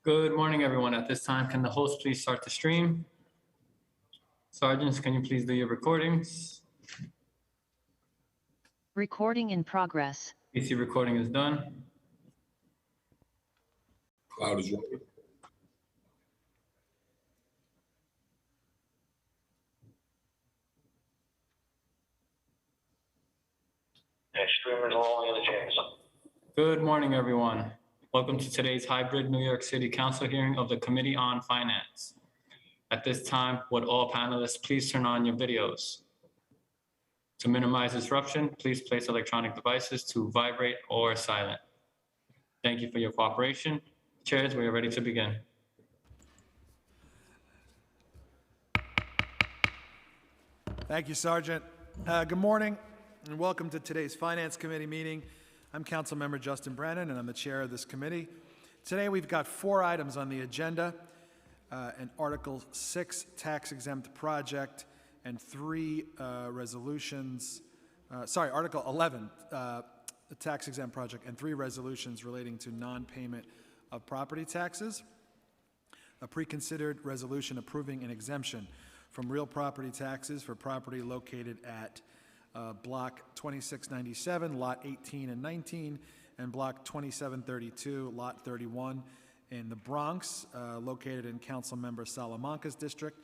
Good morning, everyone. At this time, can the host please start the stream? Sergeants, can you please do your recordings? Recording in progress. PC recording is done. Cloud is rolling. Streamers all in the chairs. Good morning, everyone. Welcome to today's hybrid New York City Council hearing of the Committee on Finance. At this time, would all panelists please turn on your videos? To minimize disruption, please place electronic devices to vibrate or silent. Thank you for your cooperation. Chairs, we are ready to begin. Thank you, Sergeant. Good morning and welcome to today's Finance Committee meeting. I'm Councilmember Justin Brennan and I'm the chair of this committee. Today we've got 4 items on the agenda, an Article 6 tax-exempt project and 3 resolutions, Article 11, the tax-exempt project and 3 resolutions relating to non-payment of property taxes, a pre-considered resolution approving an exemption from real property taxes for property located at Block 2697, Lot 18 and 19, and Block 2732, Lot 31 in the Bronx, located in Councilmember Salamanca's district,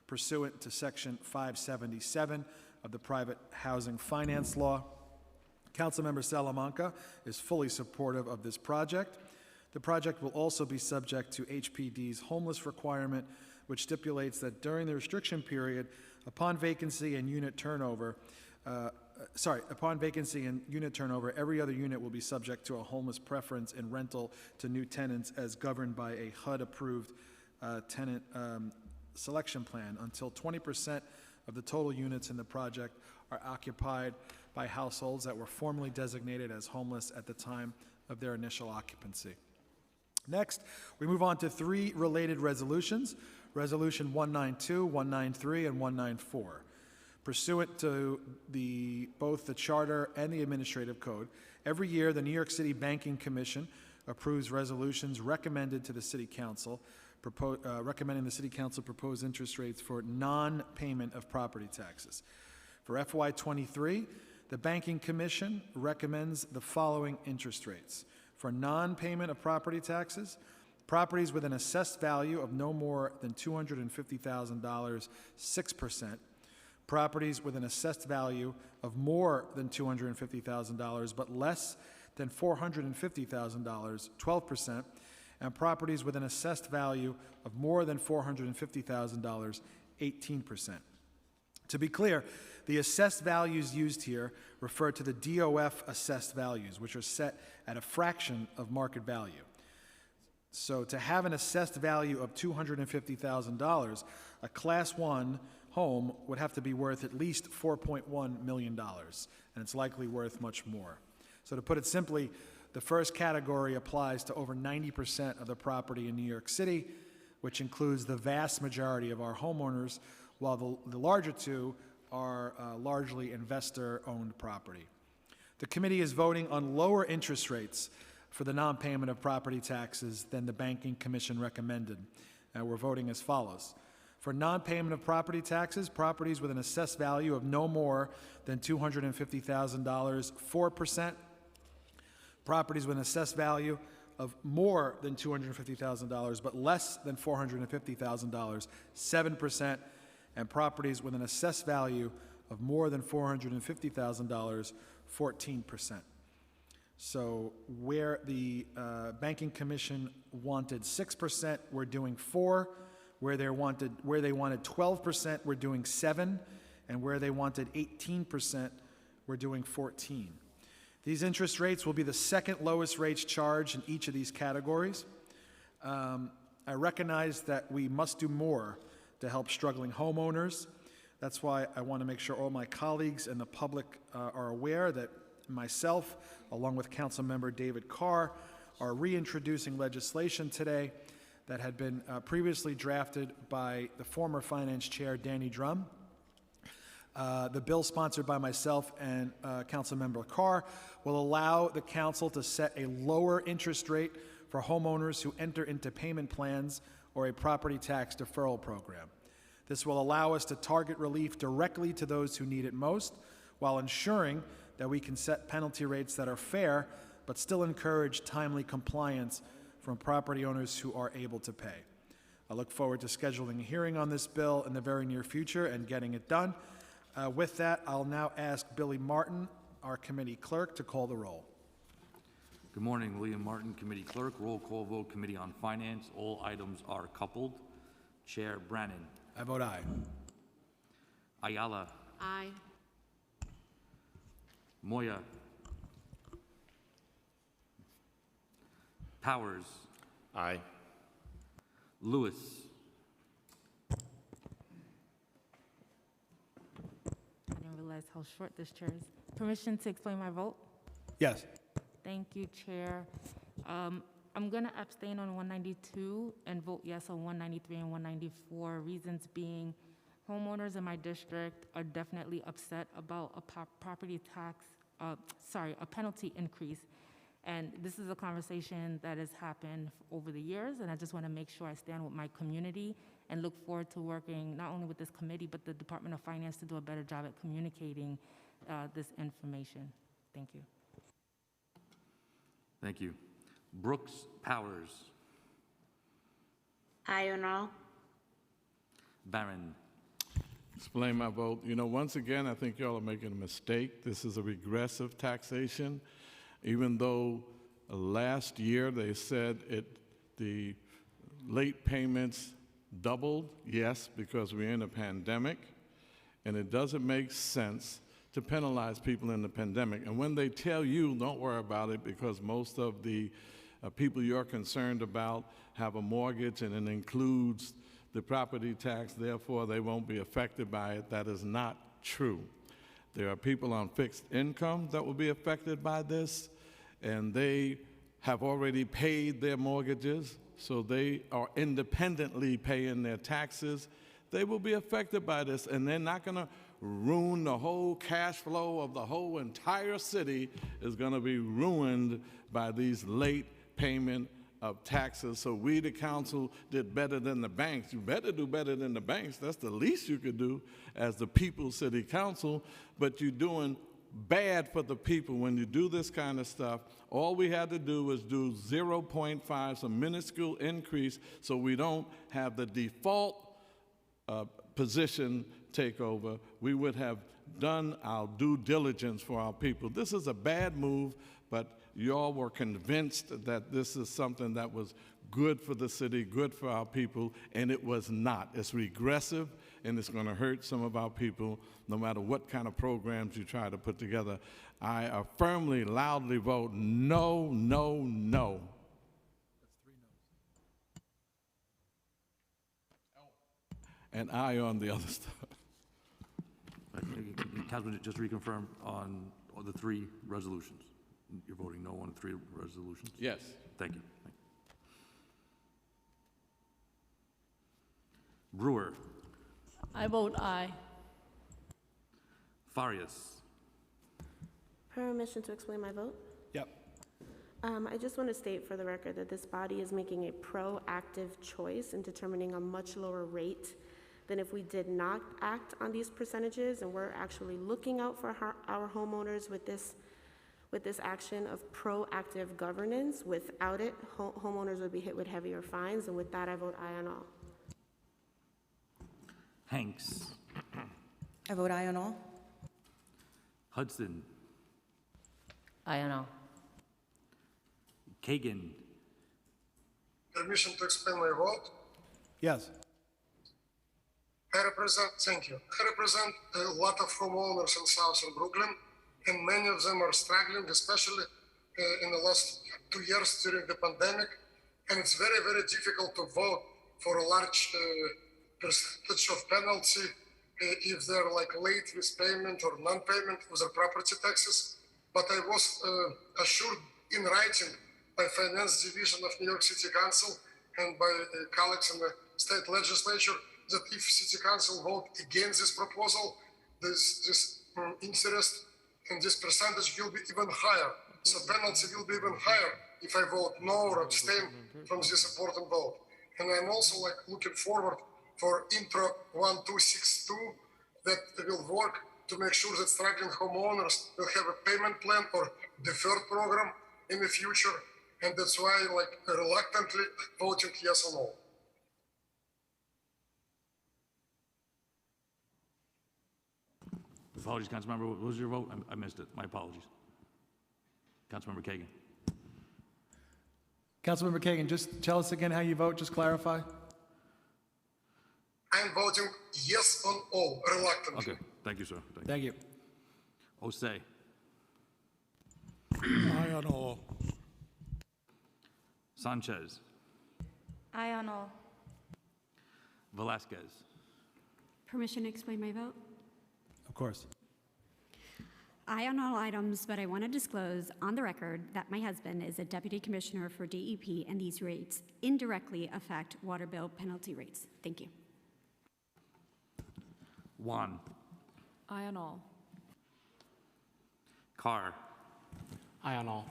pursuant to Section 577 of the Private Housing Finance Law. Councilmember Salamanca is fully supportive of this project. The project will also be subject to HPD's homeless requirement, which stipulates that during the restriction period, upon vacancy and unit turnover, every other unit will be subject to a homeless preference in rental to new tenants as governed by a HUD-approved tenant selection plan until 20% of the total units in the project are occupied by households that were formally designated as homeless at the time of their initial occupancy. Next, we move on to 3 related resolutions, Resolution 192, 193, and 194. Pursuant to both the Charter and the Administrative Code, every year the New York City Banking Commission approves resolutions recommending the City Council propose interest rates for non-payment of property taxes. For FY23, the Banking Commission recommends the following interest rates. For non-payment of property taxes, properties with an assessed value of no more than $250,000, 6%. Properties with an assessed value of more than $250,000 but less than $450,000, 12%. And properties with an assessed value of more than $450,000, 18%. To be clear, the assessed values used here refer to the DOF assessed values, which are set at a fraction of market value. So to have an assessed value of $250,000, a Class 1 home would have to be worth at least $4.1 million, and it's likely worth much more. So to put it simply, the first category applies to over 90% of the property in New York City, which includes the vast majority of our homeowners, while the larger 2 are largely investor-owned property. The committee is voting on lower interest rates for the non-payment of property taxes than the Banking Commission recommended. We're voting as follows. For non-payment of property taxes, properties with an assessed value of no more than $250,000, 4%. Properties with an assessed value of more than $250,000 but less than $450,000, 7%. And properties with an assessed value of more than $450,000, 14%. So where the Banking Commission wanted 6%, we're doing 4%. Where they wanted 12%, we're doing 7%. And where they wanted 18%, we're doing 14%. These interest rates will be the second lowest rates charged in each of these categories. I recognize that we must do more to help struggling homeowners. That's why I want to make sure all my colleagues and the public are aware that myself, along with Councilmember David Carr, are reintroducing legislation today that had been previously drafted by the former Finance Chair, Danny Drum. The bill sponsored by myself and Councilmember Carr will allow the council to set a lower interest rate for homeowners who enter into payment plans or a property tax deferral program. This will allow us to target relief directly to those who need it most, while ensuring that we can set penalty rates that are fair, but still encourage timely compliance from property owners who are able to pay. I look forward to scheduling a hearing on this bill in the very near future and getting it done. With that, I'll now ask Billy Martin, our committee clerk, to call the roll. Good morning, William Martin, committee clerk. Roll call vote, Committee on Finance. All items are coupled. Chair Brannan. I vote aye. Ayala. Aye. Moya. Powers. Aye. Lewis. I didn't realize how short this chair is. Permission to explain my vote? Yes. Thank you, Chair. I'm going to abstain on 192 and vote yes on 193 and 194. Reasons being, homeowners in my district are definitely upset about a property tax, a penalty increase. And this is a conversation that has happened over the years, and I just want to make sure I stand with my community and look forward to working not only with this committee, but the Department of Finance to do a better job at communicating this information. Thank you. Thank you. Brooks Powers. Aye on all. Barron. Explain my vote. You know, once again, I think y'all are making a mistake. This is a regressive taxation. Even though last year they said the late payments doubled, yes, because we're in a pandemic, and it doesn't make sense to penalize people in the pandemic. And when they tell you, don't worry about it, because most of the people you're concerned about have a mortgage and it includes the property tax, therefore they won't be affected by it, that is not true. There are people on fixed income that will be affected by this, and they have already paid their mortgages, so they are independently paying their taxes. They will be affected by this, and they're not going to ruin the whole cash flow of the whole entire city is going to be ruined by these late payment of taxes. So we, the council, did better than the banks. You better do better than the banks. That's the least you could do as the People's City Council, but you're doing bad for the people when you do this kind of stuff. All we had to do was do 0.5, some minuscule increase, so we don't have the default position take over. We would have done our due diligence for our people. This is a bad move, but y'all were convinced that this is something that was good for the city, good for our people, and it was not. It's regressive, and it's going to hurt some of our people, no matter what kind of programs you try to put together. I firmly, loudly vote no, no, no. And aye on the other stuff. Councilman, just reconfirm on the three resolutions. You're voting no on 3 resolutions? Yes. Thank you. Brewer. I vote aye. Farias. Permission to explain my vote? Yep. I just want to state for the record that this body is making a proactive choice in determining a much lower rate than if we did not act on these percentages, and we're actually looking out for our homeowners with this action of proactive governance. Without it, homeowners would be hit with heavier fines, and with that, I vote aye on all. Hanks. I vote aye on all. Hudson. Aye on all. Kagan. Permission to explain my vote? Yes. Thank you. I represent a lot of homeowners in Southern Brooklyn, and many of them are struggling, especially in the last 2 years during the pandemic. And it's very, very difficult to vote for a large percentage of penalty if they're like late with payment or non-payment of their property taxes. But I was assured in writing by Finance Division of New York City Council and by colleagues in the state legislature that if City Council vote against this proposal, this interest and this percentage will be even higher. So penalty will be even higher if I vote no or abstain from this important vote. And I'm also like looking forward for Intro 1262 that will work to make sure that struggling homeowners will have a payment plan or deferred program in the future. And that's why like reluctantly voting yes or no. Apologies, Councilmember. What was your vote? I missed it. My apologies. Councilmember Kagan. Councilmember Kagan, just tell us again how you vote, just clarify. I'm voting yes on all, reluctantly. Okay. Thank you, sir. Thank you. Osei. Aye on all. Sanchez. Aye on all. Velasquez. Permission to explain my vote? Of course. Aye on all items, but I want to disclose on the record that my husband is a deputy commissioner for DEP, and these rates indirectly affect water bill penalty rates. Thank you. Juan. Aye on all. Carr. Aye on all.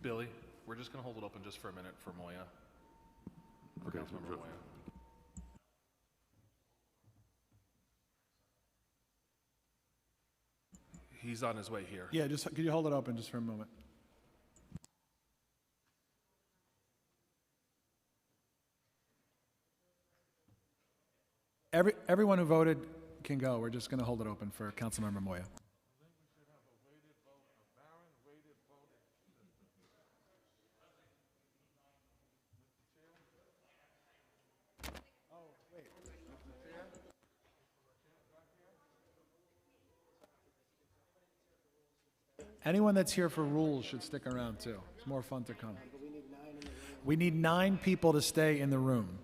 Billy, we're just going to hold it open just for a minute for Moya. For Okay, Councilmember sure. Moya. He's on his way here. Yeah, just, could you hold it open just for a moment? Everyone who voted can go. We're just going to hold it open for Councilmember Moya. Anyone that's here for rules should stick around too. It's more fun to come. We need 9 people to stay in the room.